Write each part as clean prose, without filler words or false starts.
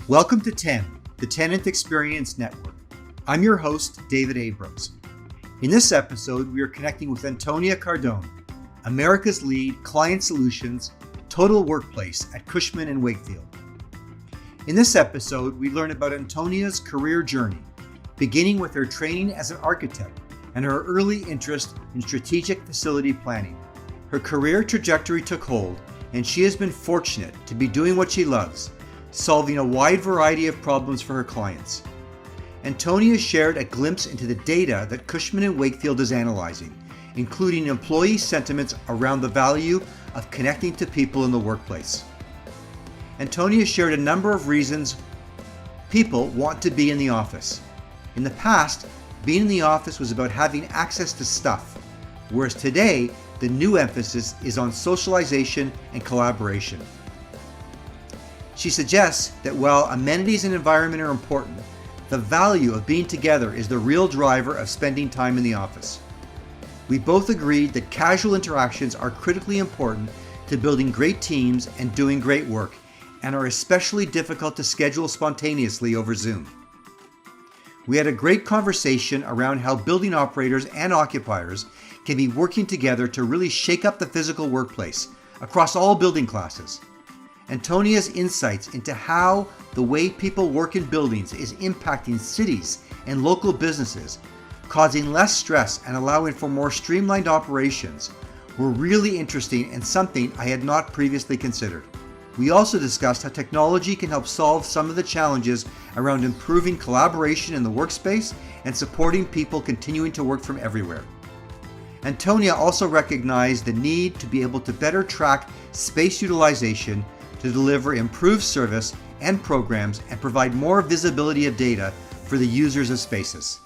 Welcome to 10, the Tenant Experience Network. I'm your host, David Abrams. In this episode, we are connecting with Antonia Cardone, America's lead client solutions total workplace at Cushman Wakefield. In this episode, we learn about Antonia's career journey, beginning with her training as an architect and her early interest in strategic facility planning. Her career trajectory took hold, and she has been fortunate to be doing what she loves, solving a wide variety of problems for her clients. Antonia shared a glimpse into the data that Cushman Wakefield is analyzing, including employee sentiments around the value of connecting to people in the workplace. Antonia shared a number of reasons people want to be in the office. In the past, being in the office was about having access to stuff, whereas today, the new emphasis is on socialization and collaboration. She suggests that while amenities and environment are important, the value of being together is the real driver of spending time in the office. We both agreed that casual interactions are critically important to building great teams and doing great work, and are especially difficult to schedule spontaneously over Zoom. We had a great conversation around how building operators and occupiers can be working together to really shake up the physical workplace across all building classes. Antonia's insights into how the way people work in buildings is impacting cities and local businesses, causing less stress and allowing for more streamlined operations, were really interesting and something I had not previously considered. We also discussed how technology can help solve some of the challenges around improving collaboration in the workspace and supporting people continuing to work from everywhere. Antonia also recognized the need to be able to better track space utilization to deliver improved service and programs and provide more visibility of data for the users of spaces.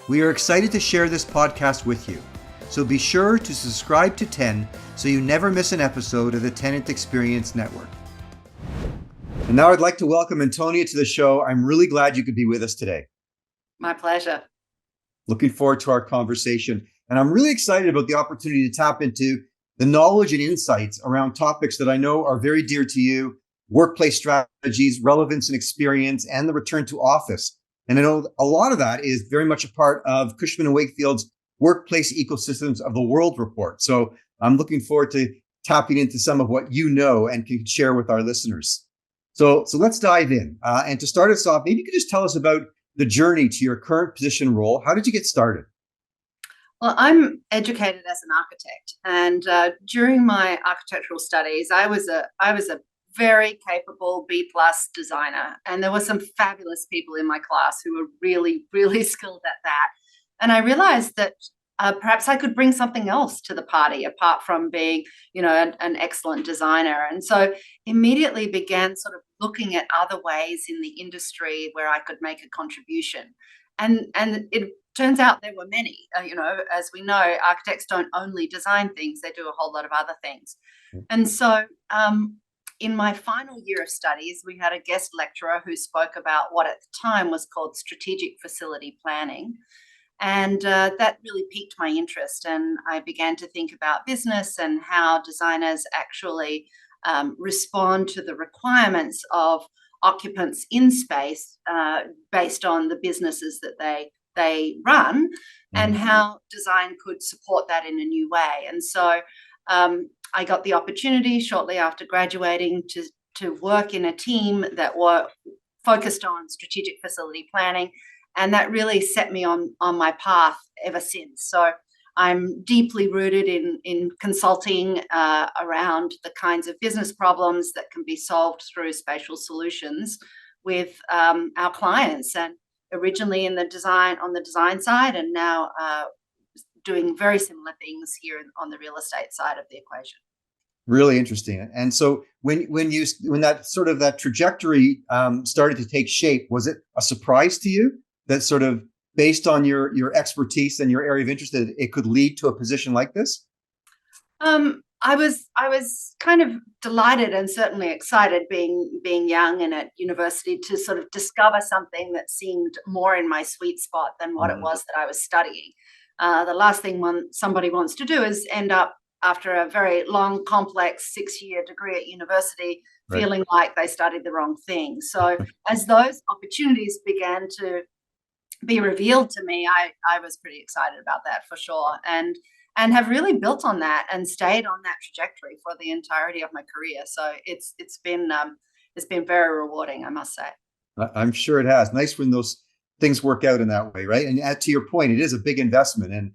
We are excited to share this podcast with you, so be sure to subscribe to 10 so you never miss an episode of the Tenant Experience Network. And now I'd like to welcome Antonia to the show. I'm really glad you could be with us today. My pleasure. Looking forward to our conversation. And I'm really excited about the opportunity to tap into the knowledge and insights around topics that I know are very dear to you: workplace strategies, relevance and experience, and the return to office. And I know a lot of that is very much a part of Cushman Wakefield's Workplace Ecosystems of the World report. So I'm looking forward to tapping into some of what you know and can share with our listeners. So let's dive in. And to start us off, maybe you could just tell us about the journey to your current position role. How did you get started? Well, I'm educated as an architect, and during my architectural studies, I was a very capable B+ designer, and there were some fabulous people in my class who were really, really skilled at that. And I realized that perhaps I could bring something else to the party apart from being, an excellent designer. And so immediately began sort of looking at other ways in the industry where I could make a contribution. And it turns out there were many. As we know, architects don't only design things, they do a whole lot of other things. And so in my final year of studies, we had a guest lecturer who spoke about what at the time was called strategic facility planning. And that really piqued my interest. And I began to think about business and how designers actually respond to the requirements of occupants in space based on the businesses that they run, and how design could support that in a new way. And so I got the opportunity shortly after graduating to work in a team that were focused on strategic facility planning. And that really set me on my path ever since. So I'm deeply rooted in consulting around the kinds of business problems that can be solved through spatial solutions with our clients, and originally on the design side, and now doing very similar things here on the real estate side of the equation. Really interesting. And so when that trajectory started to take shape, was it a surprise to you that sort of based on your expertise and your area of interest, that it could lead to a position like this? I was kind of delighted and certainly excited being young and at university to sort of discover something that seemed more in my sweet spot than what it was that I was studying. The last thing somebody wants to do is end up, after a very long, complex 6-year degree at university, Right. feeling like they studied the wrong thing. So as those opportunities began to be revealed to me, I was pretty excited about that for sure, and have really built on that and stayed on that trajectory for the entirety of my career. So it's been very rewarding, I must say. I'm sure it has. Nice when those things work out in that way, right? And to your point, it is a big investment, and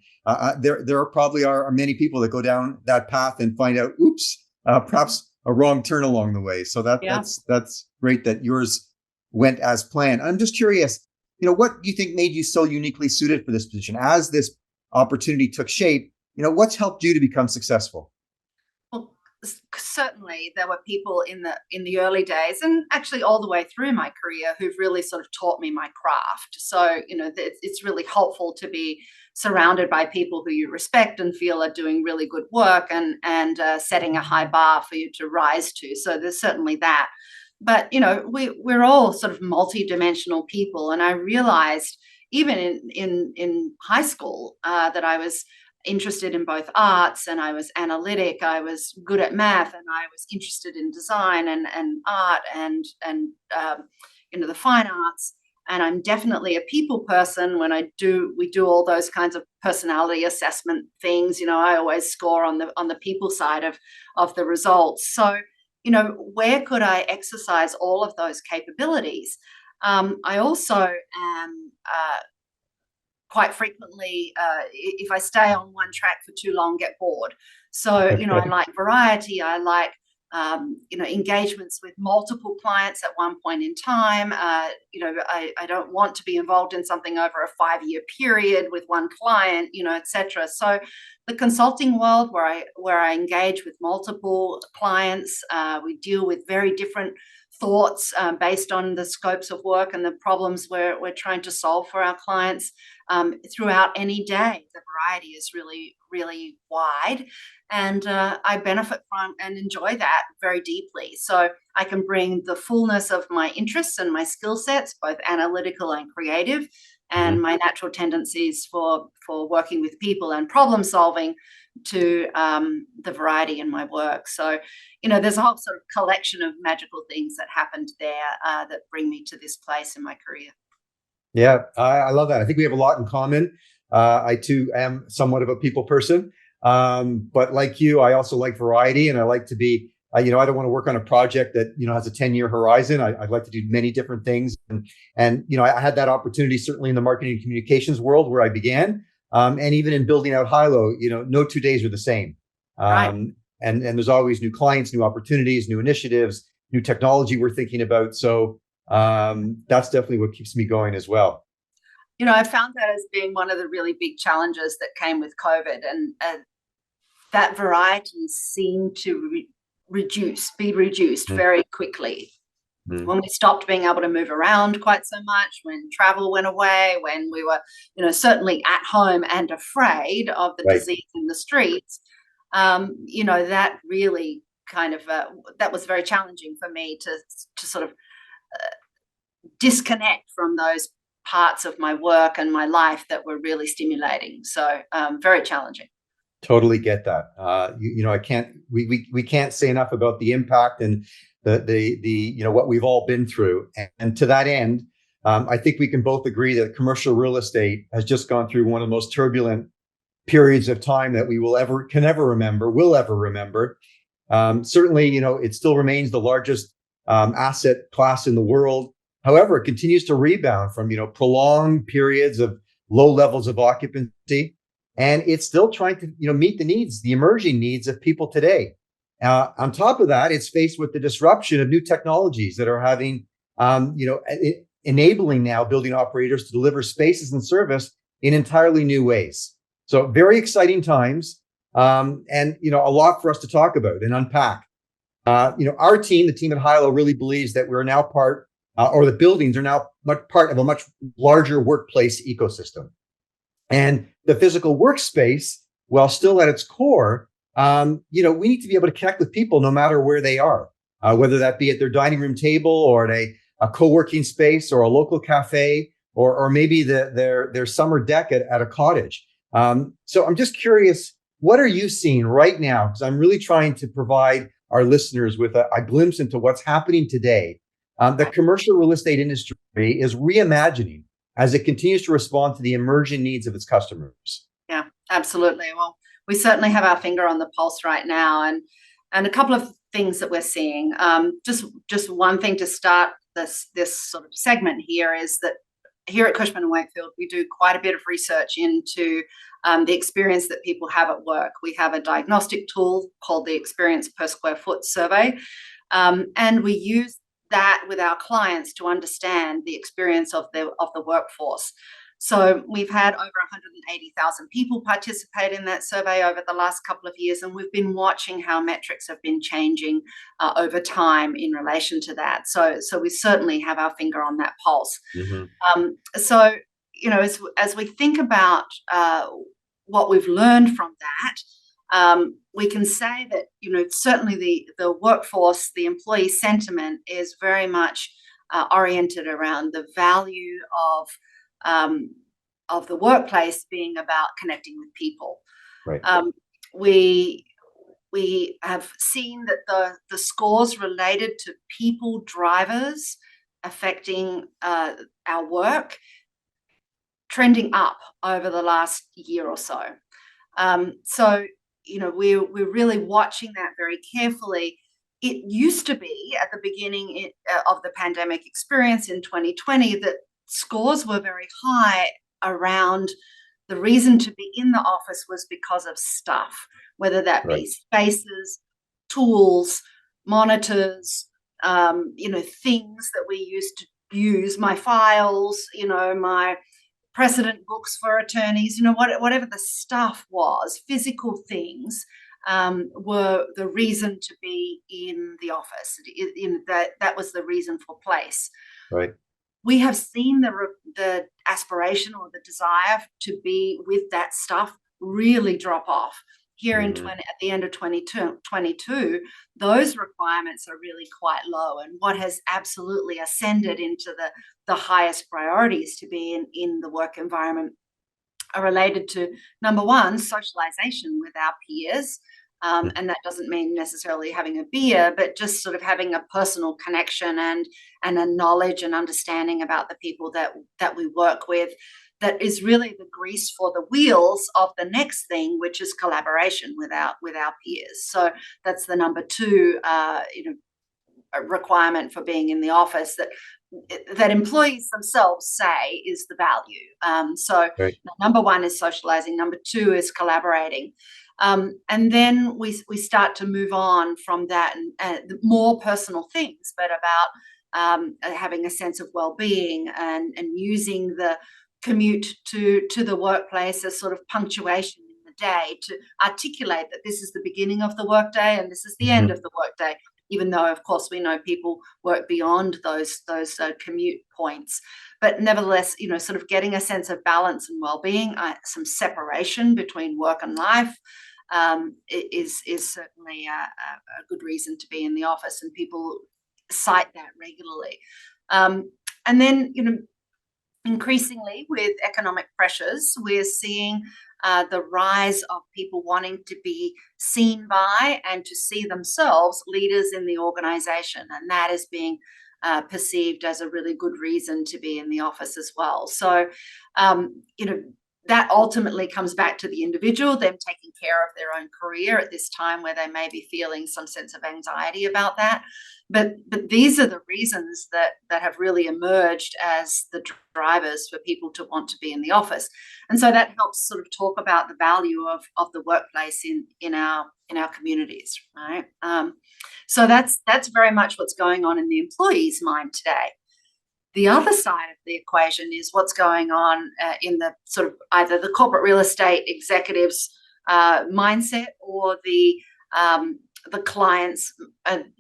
there probably are many people that go down that path and find out, oops, perhaps a wrong turn along the way. So Yeah. that's great that yours went as planned. I'm just curious, what do you think made you so uniquely suited for this position? As this opportunity took shape, what's helped you to become successful? Well, certainly there were people in the early days, and actually all the way through my career, who've really sort of taught me my craft. So it's really helpful to be surrounded by people who you respect and feel are doing really good work, and setting a high bar for you to rise to. So there's certainly that. But we're all sort of multi-dimensional people, and I realized even in high school that I was interested in both arts, and I was analytic, I was good at math, and I was interested in design and art and the fine arts. And I'm definitely a people person. We do all those kinds of personality assessment things, I always score on the people side of the results. So where could I exercise all of those capabilities? I also am quite frequently, if I stay on one track for too long, get bored. So, Okay. I like variety. I like, engagements with multiple clients at one point in time. I don't want to be involved in something over a 5-year period with one client, etc. So the consulting world, where I engage with multiple clients, we deal with very different thoughts based on the scopes of work and the problems we're trying to solve for our clients throughout any day. The variety is really, really wide, and I benefit from and enjoy that very deeply. So I can bring the fullness of my interests and my skill sets, both analytical and creative, and my natural tendencies for working with people and problem solving, to the variety in my work. So, there's a whole sort of collection of magical things that happened there that bring me to this place in my career. Yeah, I love that. I think we have a lot in common. I too am somewhat of a people person, but like you, I also like variety, and I like to be. I don't want to work on a project that has a 10-year horizon. I'd like to do many different things, and I had that opportunity certainly in the marketing and communications world where I began, and even in building out Hilo. No 2 days are the same, Right. and there's always new clients, new opportunities, new initiatives, new technology we're thinking about. So that's definitely what keeps me going as well. I found that as being one of the really big challenges that came with COVID, and that variety seemed to be reduced very quickly Mm. when we stopped being able to move around quite so much, when travel went away, when we were, certainly at home and afraid of the Right. disease in the streets. That really kind of that was very challenging for me to sort of disconnect from those parts of my work and my life that were really stimulating. So very challenging. Totally get that. I can't. We can't say enough about the impact and the what we've all been through. And to that end, I think we can both agree that commercial real estate has just gone through one of the most turbulent periods of time that we will ever remember. Certainly, it still remains the largest asset class in the world. However, it continues to rebound from prolonged periods of low levels of occupancy. And it's still trying to, meet the emerging needs of people today. On top of that, it's faced with the disruption of new technologies that are having, enabling now building operators to deliver spaces and service in entirely new ways. So very exciting times, and a lot for us to talk about and unpack. Our team, the team at Hilo, really believes that we're now or the buildings are now part of a much larger workplace ecosystem. And the physical workspace, while still at its core, we need to be able to connect with people no matter where they are, whether that be at their dining room table or at a co-working space or a local cafe, or maybe their summer deck at a cottage. So I'm just curious, what are you seeing right now? Because I'm really trying to provide our listeners with a glimpse into what's happening today. The commercial real estate industry is reimagining as it continues to respond to the emerging needs of its customers. Yeah, absolutely. Well, we certainly have our finger on the pulse right now, and a couple of things that we're seeing. Just one thing to start this sort of segment here is that here at Cushman Wakefield, we do quite a bit of research into the experience that people have at work. We have a diagnostic tool called the Experience Per Square Foot Survey, and we use that with our clients to understand the experience of the workforce. So we've had over 180,000 people participate in that survey over the last couple of years, and we've been watching how metrics have been changing over time in relation to that. So we certainly have our finger on that pulse. Mm-hmm. So as we think about what we've learned from that, we can say that certainly the workforce, the employee sentiment is very much oriented around the value of the workplace being about connecting with people. Right. We have seen that the scores related to people drivers affecting our work trending up over the last year or so. We're really watching that very carefully. It used to be at the beginning of the pandemic experience in 2020 that scores were very high around the reason to be in the office was because of stuff, whether that be spaces, tools, monitors, things that we used to use, my files, my precedent books for attorneys, whatever the stuff was, physical things were the reason to be in the office. That was the reason for place. Right. We have seen the aspiration or the desire to be with that stuff really drop off. Here at the end of 2022, those requirements are really quite low. And what has absolutely ascended into the highest priorities to be in the work environment are related to, number one, socialization with our peers. And that doesn't mean necessarily having a beer, but just sort of having a personal connection and a knowledge and understanding about the people that we work with. That is really the grease for the wheels of the next thing, which is collaboration with our peers. So that's the number two, a requirement for being in the office that employees themselves say is the value. Number one is socializing. Number two is collaborating. And then we start to move on from that and more personal things, but about having a sense of well-being and using the commute to the workplace as sort of punctuation in the day to articulate that this is the beginning of the workday and this is the end of the workday, even though, of course, we know people work beyond those commute points. But nevertheless, sort of getting a sense of balance and well-being, some separation between work and life is certainly a good reason to be in the office, and people cite that regularly. And then, increasingly with economic pressures, we're seeing the rise of people wanting to be seen by and to see themselves leaders in the organization. And that is being perceived as a really good reason to be in the office as well. So, that ultimately comes back to the individual, them taking care of their own career at this time where they may be feeling some sense of anxiety about that. But these are the reasons that have really emerged as the drivers for people to want to be in the office. And so that helps sort of talk about the value of the workplace in our communities, right? So that's very much what's going on in the employee's mind today. The other side of the equation is what's going on in the sort of either the corporate real estate executives' mindset or the client's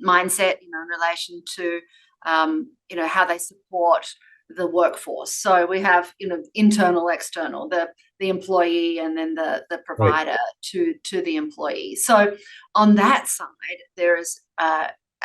mindset, in relation to how they support the workforce. So we have internal, external, the employee, and then the provider to the employee. So on that side, there is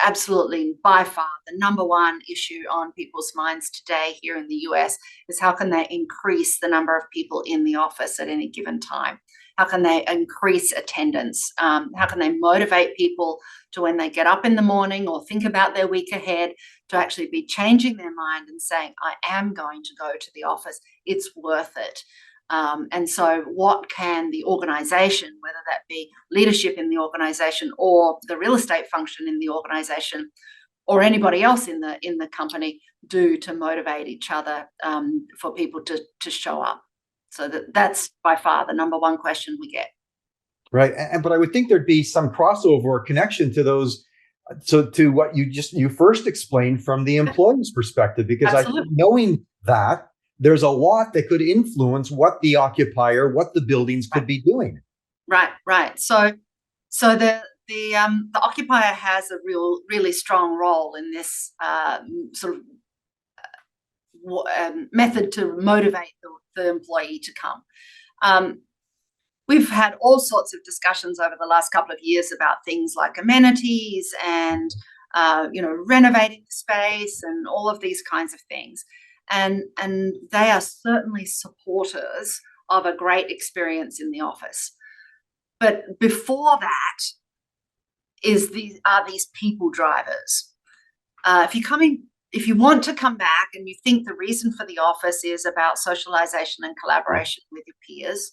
absolutely by far the number one issue on people's minds today here in the US is how can they increase the number of people in the office at any given time. How can they increase attendance? How can they motivate people to, when they get up in the morning or think about their week ahead, to actually be changing their mind and saying, I am going to go to the office. It's worth it. And so what can the organization, whether that be leadership in the organization or the real estate function in the organization or anybody else in the company, do to motivate each other for people to show up? So that's by far the number one question we get. Right. But I would think there'd be some crossover or connection to those, so to what you first explained from the employee's perspective, because I think knowing that there's a lot that could influence what the occupier, what the buildings could be doing. Right. So the occupier has a really strong role in this sort of method to motivate the employee to come. We've had all sorts of discussions over the last couple of years about things like amenities and renovating the space and all of these kinds of things, and they are certainly supporters of a great experience in the office. But before that are these people drivers. If you want to come back and you think the reason for the office is about socialization and collaboration with your peers,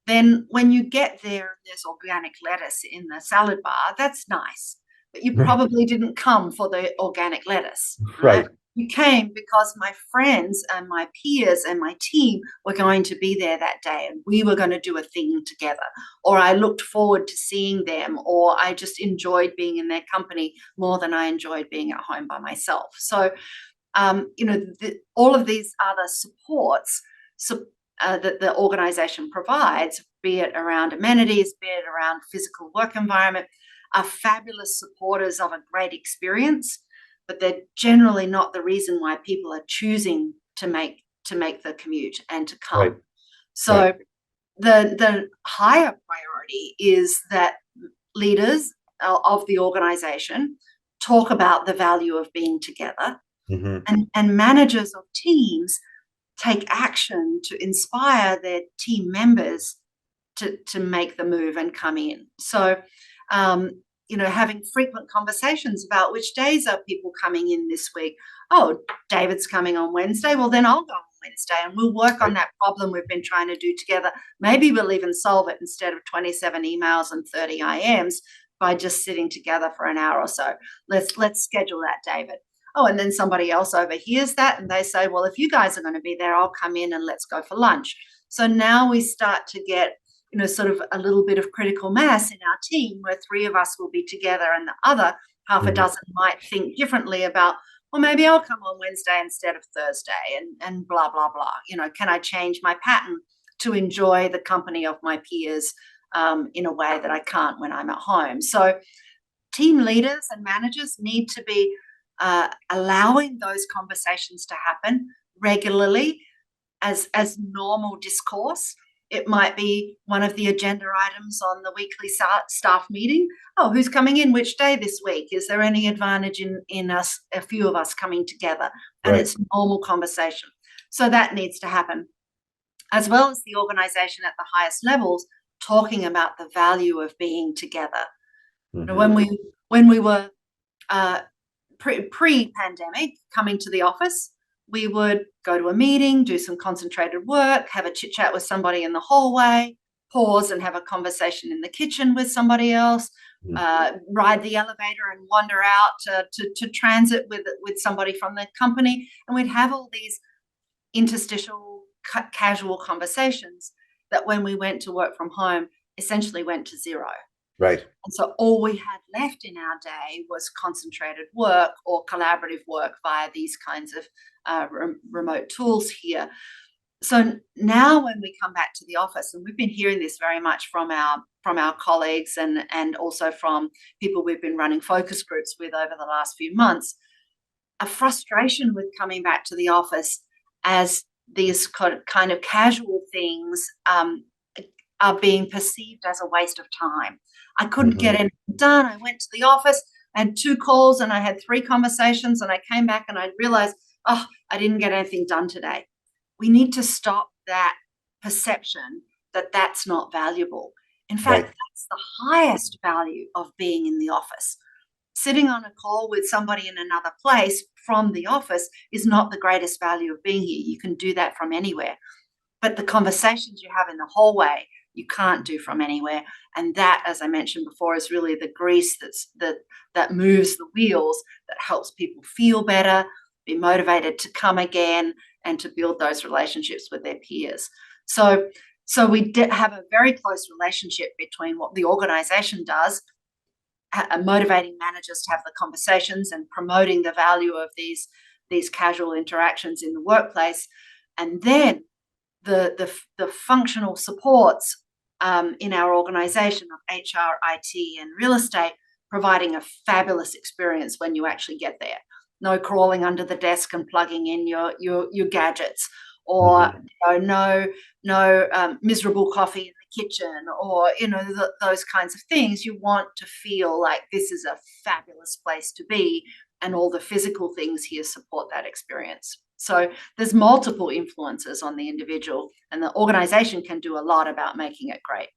then when you get there, there's organic lettuce in the salad bar. That's nice, but you probably didn't come for the organic lettuce, right? You came because my friends and my peers and my team were going to be there that day, and we were going to do a thing together, or I looked forward to seeing them, or I just enjoyed being in their company more than I enjoyed being at home by myself. So, all of these other supports that the organization provides, be it around amenities, be it around physical work environment, are fabulous supporters of a great experience, but they're generally not the reason why people are choosing to make the commute and to come. Right. So the higher priority is that leaders of the organization talk about the value of being together, and managers of teams take action to inspire their team members to make the move and come in. So, having frequent conversations about which days are people coming in this week. Oh, David's coming on Wednesday. Well, then I'll go on Wednesday and we'll work on that problem we've been trying to do together. Maybe we'll even solve it instead of 27 emails and 30 IMs by just sitting together for an hour or so. Let's schedule that, David. Oh, and then somebody else overhears that and they say, well, if you guys are going to be there, I'll come in and let's go for lunch. So now we start to get, sort of a little bit of critical mass in our team where three of us will be together and the other half a dozen might think differently about, well, maybe I'll come on Wednesday instead of Thursday and blah, blah, blah. Can I change my pattern to enjoy the company of my peers in a way that I can't when I'm at home? So team leaders and managers need to be allowing those conversations to happen regularly as normal discourse. It might be one of the agenda items on the weekly staff meeting. Oh, who's coming in which day this week? Is there any advantage in us, a few of us coming together? And it's normal conversation. So that needs to happen, as well as the organization at the highest levels talking about the value of being together. When we were pre-pandemic coming to the office, we would go to a meeting, do some concentrated work, have a chit chat with somebody in the hallway, pause and have a conversation in the kitchen with somebody else, ride the elevator and wander out to transit with somebody from the company. And we'd have all these interstitial casual conversations that when we went to work from home essentially went to zero. Right. And so all we had left in our day was concentrated work or collaborative work via these kinds of remote tools here. So now when we come back to the office, and we've been hearing this very much from our colleagues and also from people we've been running focus groups with over the last few months, a frustration with coming back to the office as these kind of casual things are being perceived as a waste of time. I couldn't get anything done. I went to the office, I had 2 calls and I had 3 conversations, and I came back and I realized, I didn't get anything done today. We need to stop that perception that that's not valuable. In fact, Right. that's the highest value of being in the office. Sitting on a call with somebody in another place from the office is not the greatest value of being here. You can do that from anywhere. But the conversations you have in the hallway, you can't do from anywhere. And that, as I mentioned before, is really the grease that moves the wheels, that helps people feel better, be motivated to come again, and to build those relationships with their peers. So we have a very close relationship between what the organization does, motivating managers to have the conversations and promoting the value of these casual interactions in the workplace, and then the functional supports in our organization of HR, IT, and real estate, providing a fabulous experience when you actually get there. No crawling under the desk and plugging in your gadgets, or no miserable coffee in the kitchen, or those kinds of things. You want to feel like this is a fabulous place to be, and all the physical things here support that experience. So there's multiple influences on the individual, and the organization can do a lot about making it great.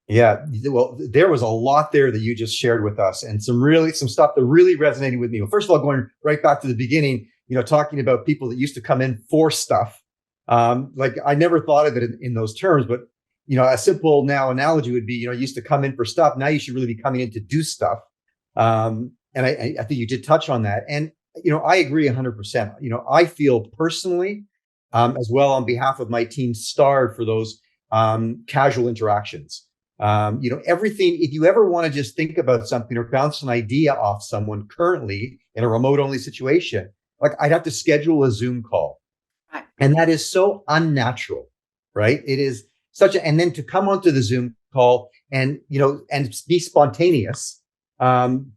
Yeah, well, there was a lot there that you just shared with us, and some stuff that really resonated with me. Well, first of all, going right back to the beginning, talking about people that used to come in for stuff. Like I never thought of it in those terms, but a simple now analogy would be, used to come in for stuff. Now you should really be coming in to do stuff. And I think you did touch on that, and I agree 100%. I feel personally, as well on behalf of my team, starved for those casual interactions. Everything, if you ever want to just think about something or bounce an idea off someone currently in a remote only situation, like I'd have to schedule a Zoom call. Right. And that is so unnatural, right? It is and then to come onto the Zoom call and be spontaneous,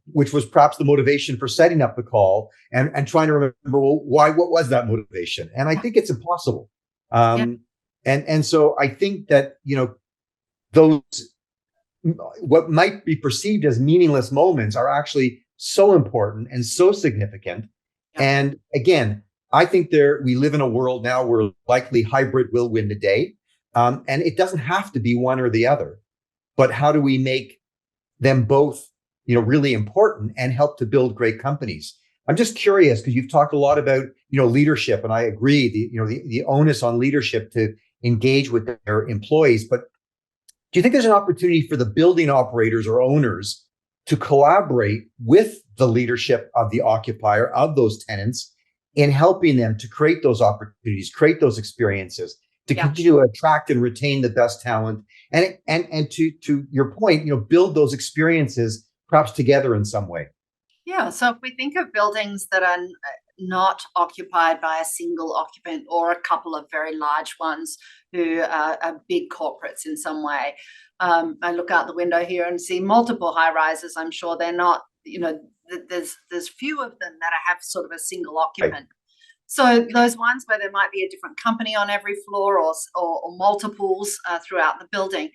which was perhaps the motivation for setting up the call, and trying to remember, well, what was that motivation? And I think it's impossible. And so I think that, those, what might be perceived as meaningless moments are actually so important and so significant. Yeah. And again, I think we live in a world now where likely hybrid will win the day. And it doesn't have to be one or the other, but how do we make them both, really important and help to build great companies? I'm just curious, because you've talked a lot about, leadership, and I agree, the onus on leadership to engage with their employees. But do you think there's an opportunity for the building operators or owners to collaborate with the leadership of the occupier, of those tenants, in helping them to create those opportunities, create those experiences, to continue to attract and retain the best talent, and to your point, build those experiences perhaps together in some way? Yeah. So if we think of buildings that are not occupied by a single occupant or a couple of very large ones who are big corporates in some way, I look out the window here and see multiple high rises. I'm sure they're not, there's few of them that have sort of a single occupant. Right. So those ones where there might be a different company on every floor, or multiples throughout the building,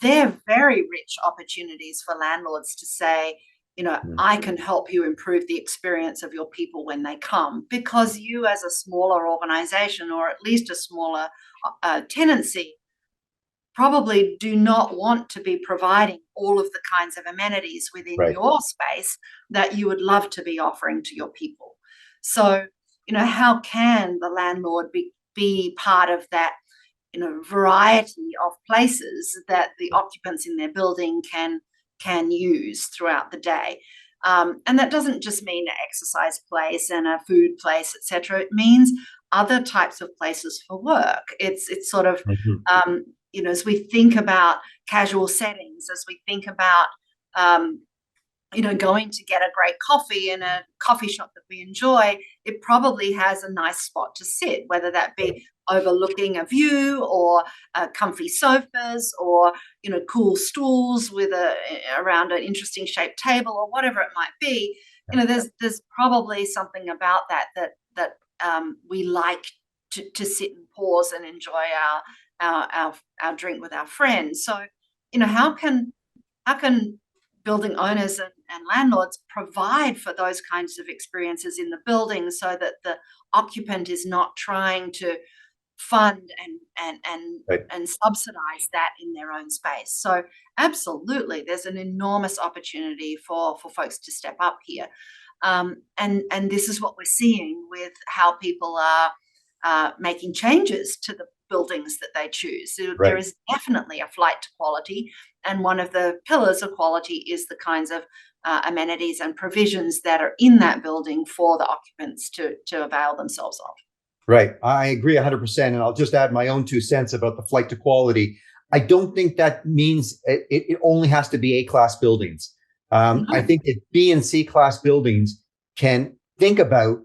they're very rich opportunities for landlords to say, I can help you improve the experience of your people when they come, because you, as a smaller organization, or at least a smaller tenancy, probably do not want to be providing all of the kinds of amenities within your space that you would love to be offering to your people. So, how can the landlord be part of that, variety of places that the occupants in their building can use throughout the day? And that doesn't just mean an exercise place and a food place, etc. It means other types of places for work. It's sort of, as we think about casual settings, as we think about, going to get a great coffee in a coffee shop that we enjoy, it probably has a nice spot to sit, whether that be overlooking a view, or comfy sofas, or cool stools with around an interesting shaped table, or whatever it might be. There's probably something about that we like to sit and pause and enjoy our drink with our friends. So how can building owners and landlords provide for those kinds of experiences in the building, so that the occupant is not trying to fund and Right. and subsidize that in their own space. So absolutely, there's an enormous opportunity for folks to step up here. And this is what we're seeing with how people are making changes to the buildings that they choose. So there Right. is definitely a flight to quality, and one of the pillars of quality is the kinds of amenities and provisions that are in that building for the occupants to avail themselves of. Right. I agree 100%. And I'll just add my own 2 cents about the flight to quality. I don't think that means it only has to be A-class buildings. I No, think that B and C class buildings can think about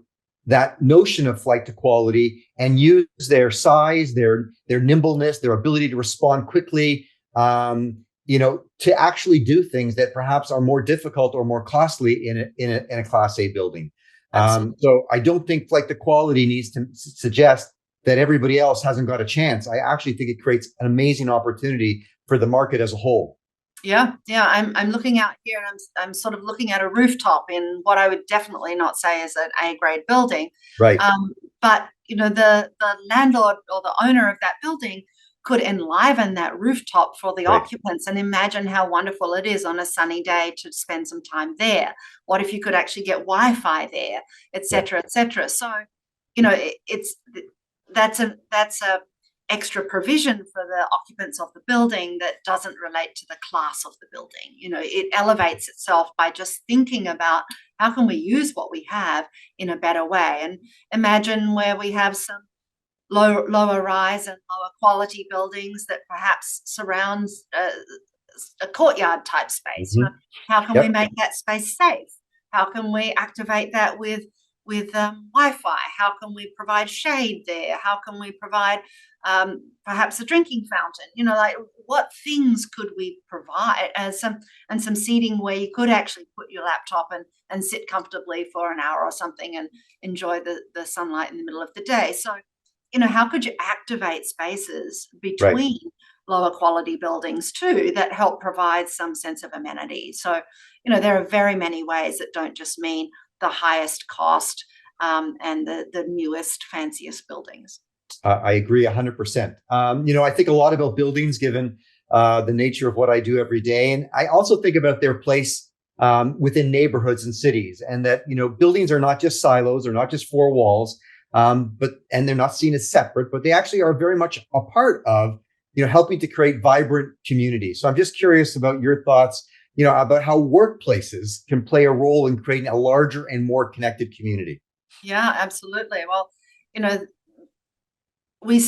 that notion of flight to quality and use their size, their nimbleness, their ability to respond quickly, to actually do things that perhaps are more difficult or more costly in a Class A building. absolutely. So I don't think flight to quality needs to suggest that everybody else hasn't got a chance. I actually think it creates an amazing opportunity for the market as a whole. Yeah, yeah. I'm looking out here, and I'm sort of looking at a rooftop in what I would definitely not say is an A grade building. Right. But the landlord or the owner of that building could enliven that rooftop for the Right. occupants, and imagine how wonderful it is on a sunny day to spend some time there. What if you could actually get Wi-Fi there, et Yeah. cetera, et cetera. So, it's that's a extra provision for the occupants of the building that doesn't relate to the class of the building. It elevates itself by just thinking about how can we use what we have in a better way. And imagine where we have some lower rise and lower quality buildings that perhaps surrounds a courtyard type space. Mm-hmm. How can we Yep. make that space safe? How can we activate that with Wi-Fi? How can we provide shade there? How can we provide perhaps a drinking fountain? Like what things could we provide as some seating where you could actually put your laptop and sit comfortably for an hour or something and enjoy the sunlight in the middle of the day. So, how could you activate spaces Right. between lower quality buildings too that help provide some sense of amenity? So, there are very many ways that don't just mean the highest cost and the newest, fanciest buildings. I agree 100%. I think a lot about buildings given the nature of what I do every day. And I also think about their place within neighborhoods and cities, and that, buildings are not just silos, they're not just four walls, and they're not seen as separate, but they actually are very much a part of, helping to create vibrant communities. So I'm just curious about your thoughts, about how workplaces can play a role in creating a larger and more connected community. Yeah, absolutely. Well, you know, we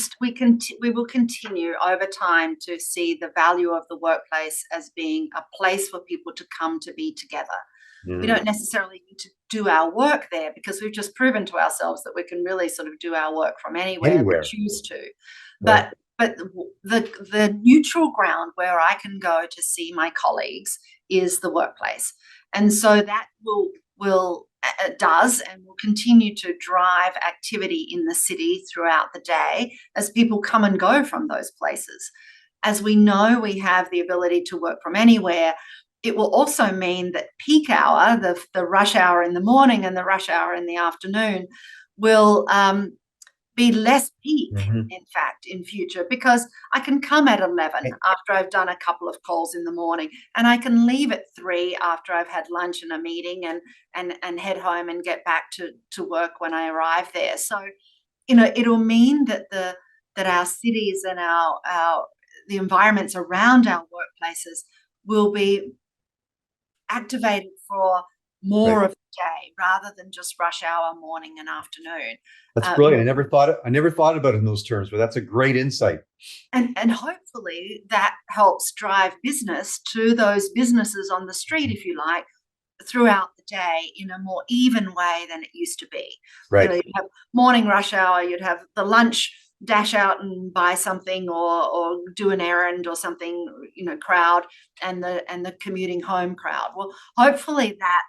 will continue over time to see the value of the workplace as being a place for people to come to be together. We Mhm. don't necessarily need to do our work there because we've just proven to ourselves that we can really sort of do our work from anywhere we Anywhere. choose to. Right. But the neutral ground where I can go to see my colleagues is the workplace, and so that will does and will continue to drive activity in the city throughout the day as people come and go from those places. As we know, we have the ability to work from anywhere. It will also mean that peak hour, the rush hour in the morning and the rush hour in the afternoon, will be less peak, Mhm. in fact, in future, because I can come at 11 Eh, after I've done a couple of calls in the morning, and I can leave at 3 after I've had lunch and a meeting, and head home and get back to work when I arrive there. So, it'll mean that our cities and our the environments around our workplaces will be activated for Right. more of the day rather than just rush hour, morning and afternoon. That's You brilliant. know, I never thought about it in those terms, but that's a great insight. and hopefully that helps drive business to those businesses on the street, if you like, throughout the day in a more even way than it used to be. Right. You'd have morning rush hour, you'd have the lunch dash out and buy something or do an errand or something, crowd, and the commuting home crowd. Well, hopefully that,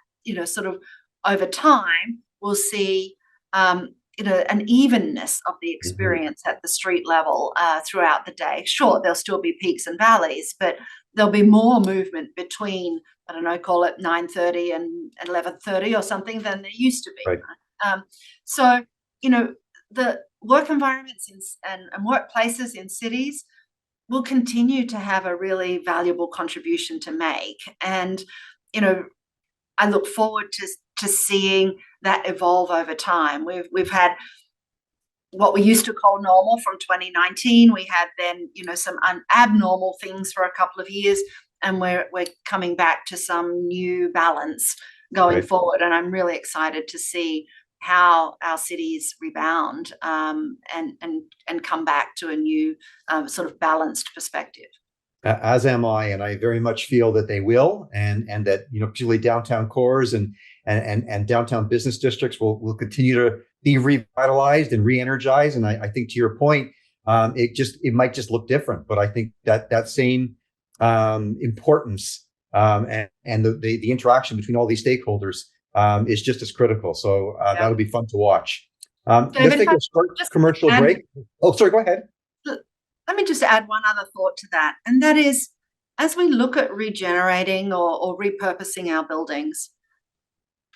sort of over time we'll see an evenness of the Mhm. experience at the street level throughout the day. Sure, there'll still be peaks and valleys, but there'll be more movement between, I don't know, call it 9:30 and 11:30 or something than there used to be. Right. Right? So, you know, the work environments and workplaces in cities will continue to have a really valuable contribution to make. And, I look forward to seeing that evolve over time. We've had what we used to call normal from 2019. We had then, some abnormal things for a couple of years, and we're coming back to some new balance going forward. And I'm really excited to see how our cities rebound and come back to a new sort of balanced perspective. As am I, and I very much feel that they will, and that particularly downtown cores and downtown business districts will continue to be revitalized and re-energized. And I think, to your point, it might just look different, but I think that same importance and the interaction between all these stakeholders is just as critical. So that'll be fun to watch. David, let's take a short commercial break. Oh, sorry, go ahead. Let me just add one other thought to that, and that is, as we look at regenerating or repurposing our buildings,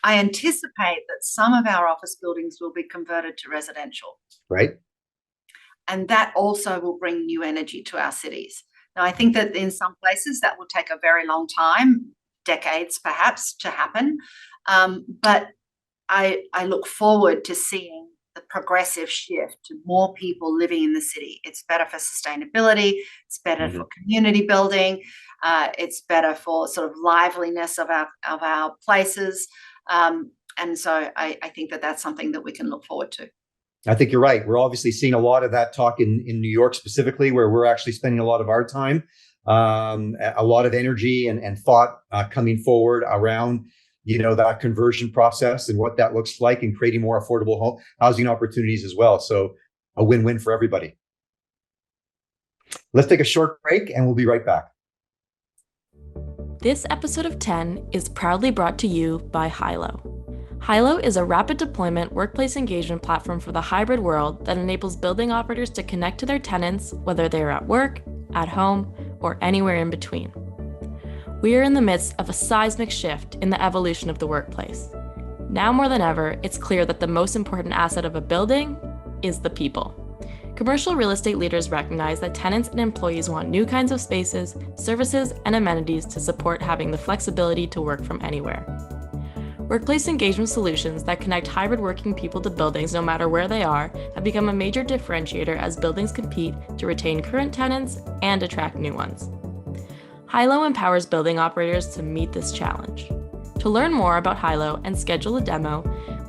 I anticipate that some of our office buildings will be converted to residential. Right. And that also will bring new energy to our cities. Now, I think that in some places that will take a very long time, decades perhaps, to happen. But I look forward to seeing the progressive shift to more people living in the city. It's better for sustainability. It's better for community building. It's better for sort of liveliness of our places. And so I think that that's something that we can look forward to. I think you're right. We're obviously seeing a lot of that talk in New York specifically, where we're actually spending a lot of our time, a lot of energy and thought coming forward around that conversion process and what that looks like, and creating more affordable housing opportunities as well. So a win-win for everybody. Let's take a short break and we'll be right back. This episode of 10 is proudly brought to you by Hilo. Hilo is a rapid deployment workplace engagement platform for the hybrid world that enables building operators to connect to their tenants, whether they are at work, at home, or anywhere in between. We are in the midst of a seismic shift in the evolution of the workplace. Now more than ever, it's clear that the most important asset of a building is the people. Commercial real estate leaders recognize that tenants and employees want new kinds of spaces, services, and amenities to support having the flexibility to work from anywhere. Workplace engagement solutions that connect hybrid working people to buildings no matter where they are have become a major differentiator as buildings compete to retain current tenants and attract new ones. Hilo empowers building operators to meet this challenge. To learn more about Hilo and schedule a demo,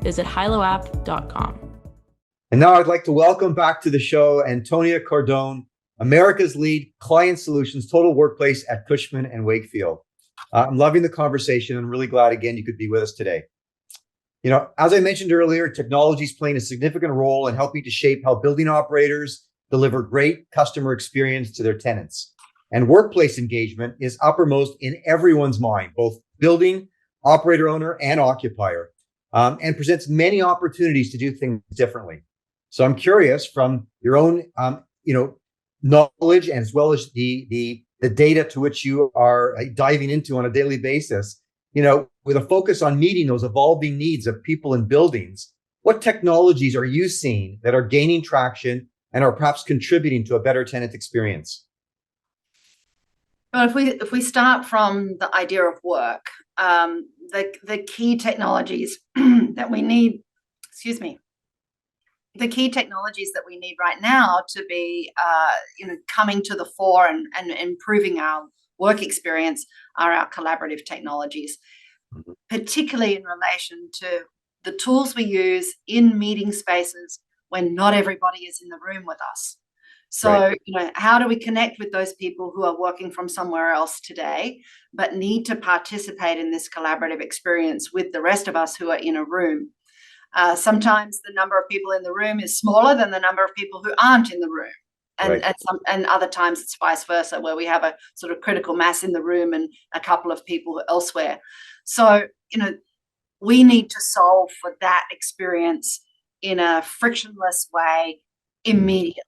visit hiloapp.com. And now I'd like to welcome back to the show Antonia Cardone, America's lead client solutions total workplace at Cushman and Wakefield. I'm loving the conversation. I'm really glad, again, you could be with us today. As I mentioned earlier, technology is playing a significant role in helping to shape how building operators deliver great customer experience to their tenants. And workplace engagement is uppermost in everyone's mind, both building, operator owner, and occupier, and presents many opportunities to do things differently. So I'm curious, from your own, knowledge, and as well as the data to which you are diving into on a daily basis, with a focus on meeting those evolving needs of people in buildings, what technologies are you seeing that are gaining traction and are perhaps contributing to a better tenant experience? Well, if we start from the idea of work, the key technologies that we need, the key technologies that we need right now to be, coming to the fore and improving our work experience are our collaborative technologies, particularly in relation to the tools we use in meeting spaces when not everybody is in the room with us. So, how do we connect with those people who are working from somewhere else today, but need to participate in this collaborative experience with the rest of us who are in a room? Sometimes the number of people in the room is smaller than the number of people who aren't in the room. And other times it's vice versa, where we have a sort of critical mass in the room and a couple of people elsewhere. So, we need to solve for that experience in a frictionless way immediately.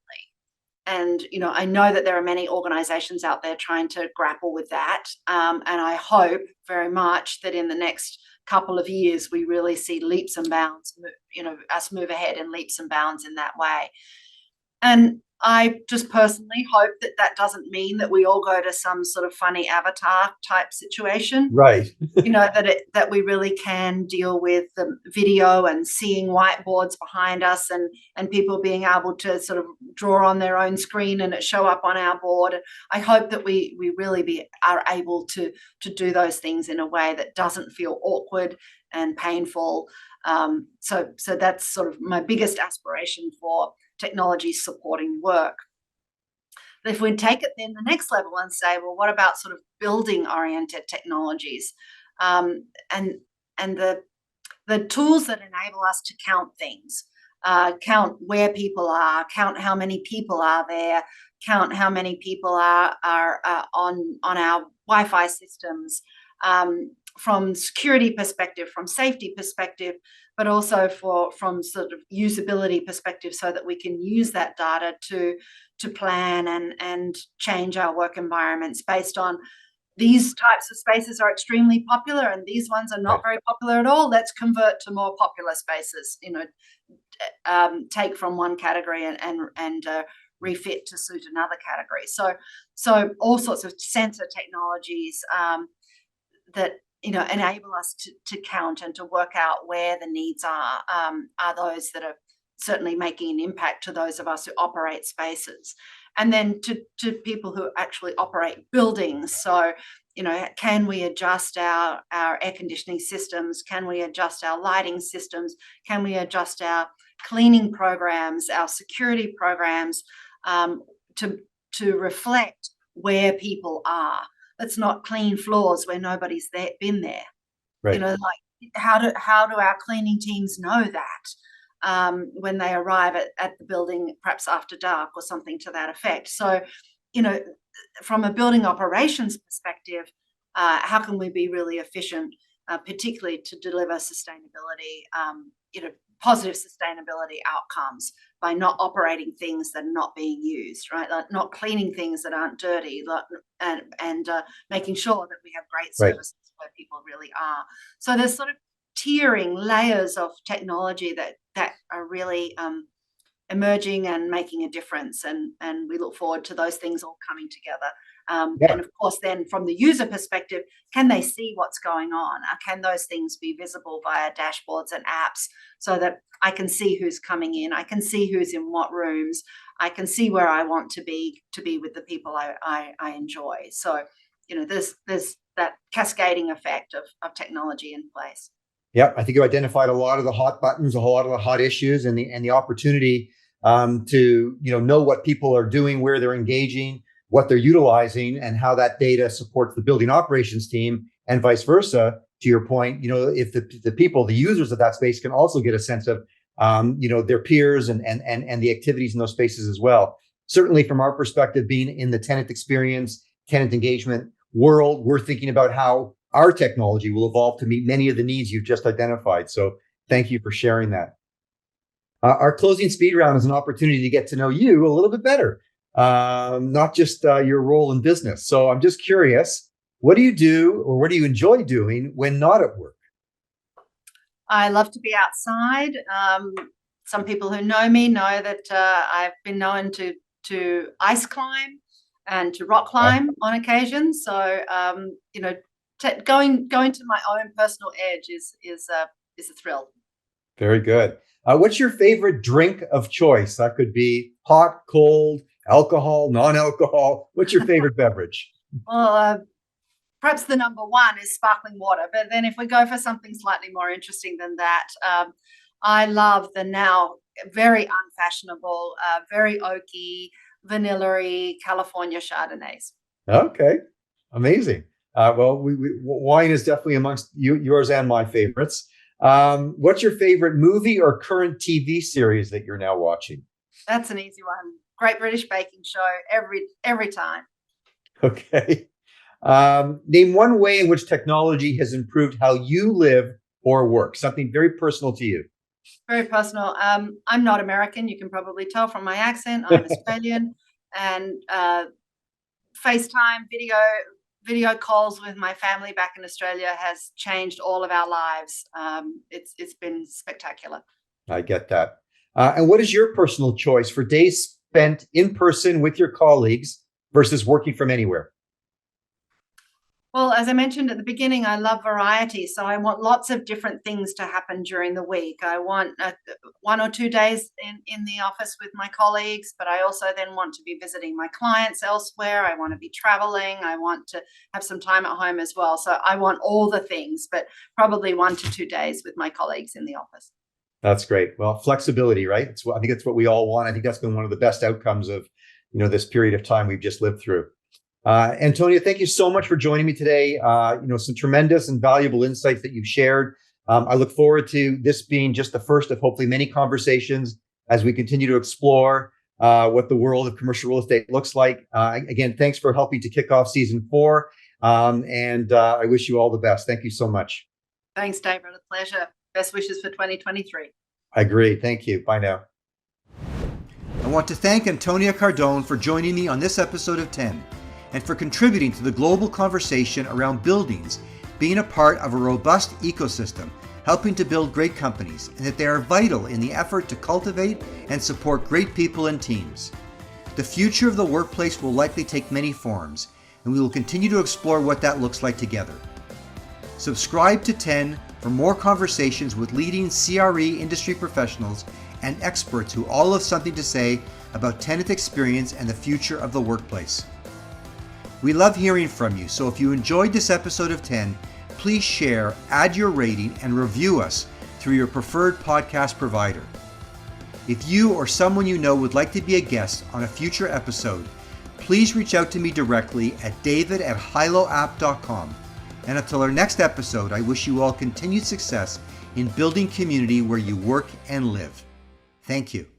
And, I know that there are many organizations out there trying to grapple with that. And I hope very much that in the next couple of years, we really see leaps and bounds, us move ahead in leaps and bounds in that way. And I just personally hope that that doesn't mean that we all go to some sort of funny avatar type situation. Right. That we really can deal with the video and seeing whiteboards behind us and people being able to sort of draw on their own screen and it show up on our board. I hope that we really are able to do those things in a way that doesn't feel awkward and painful. So that's sort of my biggest aspiration for technology supporting work. But if we take it then the next level and say, well, what about sort of building oriented technologies, and the tools that enable us to count things, count where people are, count how many people are there, count how many people are on our Wi-Fi systems, from security perspective, from safety perspective, but also from sort of usability perspective, so that we can use that data to plan and change our work environments based on these types of spaces are extremely popular and these ones are not very popular at all. Let's convert to more popular spaces, take from one category and refit to suit another category. So all sorts of sensor technologies that enable us to count and to work out where the needs are those that are certainly making an impact to those of us who operate spaces. And then to people who actually operate buildings. So, can we adjust our air conditioning systems? Can we adjust our lighting systems? Can we adjust our cleaning programs, our security programs to reflect where people are? Let's not clean floors where nobody's been there. Right. How do our cleaning teams know that when they arrive at the building, perhaps after dark or something to that effect? So, from a building operations perspective, how can we be really efficient, particularly to deliver sustainability, positive sustainability outcomes by not operating things that are not being used, right? Like not cleaning things that aren't dirty, and making sure that we have great services where people really are. So there's sort of tiering layers of technology that are really emerging and making a difference, and we look forward to those things all coming together. And of course, then from the user perspective, can they see what's going on? Can those things be visible via dashboards and apps so that I can see who's coming in? I can see who's in what rooms. I can see where I want to be with the people I enjoy. So, there's that cascading effect of technology in place. Yeah, I think you identified a lot of the hot buttons, a whole lot of the hot issues, and the opportunity to know what people are doing, where they're engaging, what they're utilizing, and how that data supports the building operations team, and vice versa. To your point, if the people, the users of that space, can also get a sense of their peers and the activities in those spaces as well. Certainly, from our perspective, being in the tenant experience, tenant engagement world, we're thinking about how our technology will evolve to meet many of the needs you've just identified. So thank you for sharing that. Our closing speed round is an opportunity to get to know you a little bit better, not just your role in business. So I'm just curious, what do you do or what do you enjoy doing when not at work? I love to be outside. Some people who know me know that I've been known to ice climb and to rock climb on occasion. So, going to my own personal edge is a thrill. Very good. What's your favorite drink of choice? That could be hot, cold, alcohol, non-alcohol. What's your favorite beverage? Well, perhaps the number one is sparkling water. But then if we go for something slightly more interesting than that, I love the now very unfashionable, very oaky, vanilla-y California Chardonnays. Okay, amazing. Well, wine is definitely amongst yours and my favorites. What's your favorite movie or current TV series that you're now watching? That's an easy one. Great British Baking Show every time. Okay. Name one way in which technology has improved how you live or work. Something very personal to you. Very personal. I'm not American. You can probably tell from my accent. I'm Australian, and FaceTime video video calls with my family back in Australia has changed all of our lives. It's been spectacular. I get that. And what is your personal choice for days spent in person with your colleagues versus working from anywhere? Well, as I mentioned at the beginning, I love variety. So I want lots of different things to happen during the week. I want 1 or 2 days in the office with my colleagues, but I also then want to be visiting my clients elsewhere. I want to be traveling. I want to have some time at home as well. So I want all the things, but probably 1 to 2 days with my colleagues in the office. That's great. Well, flexibility, right? I think that's what we all want. I think that's been one of the best outcomes of, this period of time we've just lived through. Antonia, thank you so much for joining me today. Some tremendous and valuable insights that you've shared. I look forward to this being just the first of hopefully many conversations as we continue to explore what the world of commercial real estate looks like. Again, thanks for helping to kick off season 4. And I wish you all the best. Thank you so much. Thanks, David. A pleasure. Best wishes for 2023. I agree. Thank you. Bye now. I want to thank Antonia Cardone for joining me on this episode of 10 and for contributing to the global conversation around buildings being a part of a robust ecosystem, helping to build great companies, and that they are vital in the effort to cultivate and support great people and teams. The future of the workplace will likely take many forms, and we will continue to explore what that looks like together. Subscribe to 10 for more conversations with leading CRE industry professionals and experts who all have something to say about tenant experience and the future of the workplace. We love hearing from you, so if you enjoyed this episode of 10, please share, add your rating, and review us through your preferred podcast provider. If you or someone you know would like to be a guest on a future episode, please reach out to me directly at david@hiloapp.com. And until our next episode, I wish you all continued success in building community where you work and live. Thank you.